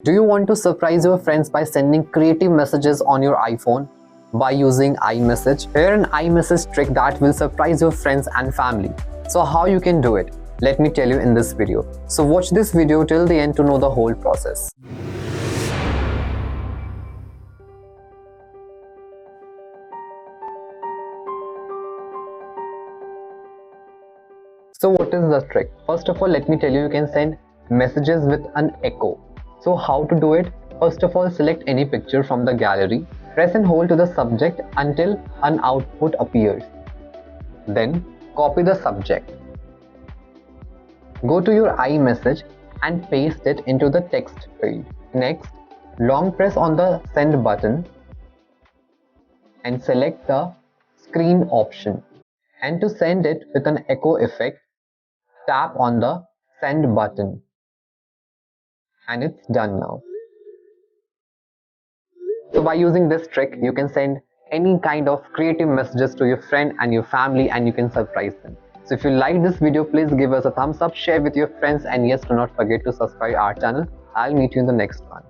Do you want to surprise your friends by sending creative messages on your iPhone by using iMessage? Here an iMessage trick that will surprise your friends and family. So how you can do it? Let me tell you in this video. So watch this video till the end to know the whole process. So what is the trick? First of all, let me tell you, you can send messages with an echo. So how to do it? First of all, select any picture from the gallery. Press and hold to the subject until an output appears. Then copy the subject. Go to your iMessage and paste it into the text field. Next, long press on the send button and select the screen option. And to send it with an echo effect, tap on the send button. And it's done now. So by using this trick, you can send any kind of creative messages to your friend and your family, and you can surprise them. So if you like this video, please give us a thumbs up, share with your friends, and yes, do not forget to subscribe our channel. I'll meet you in the next one.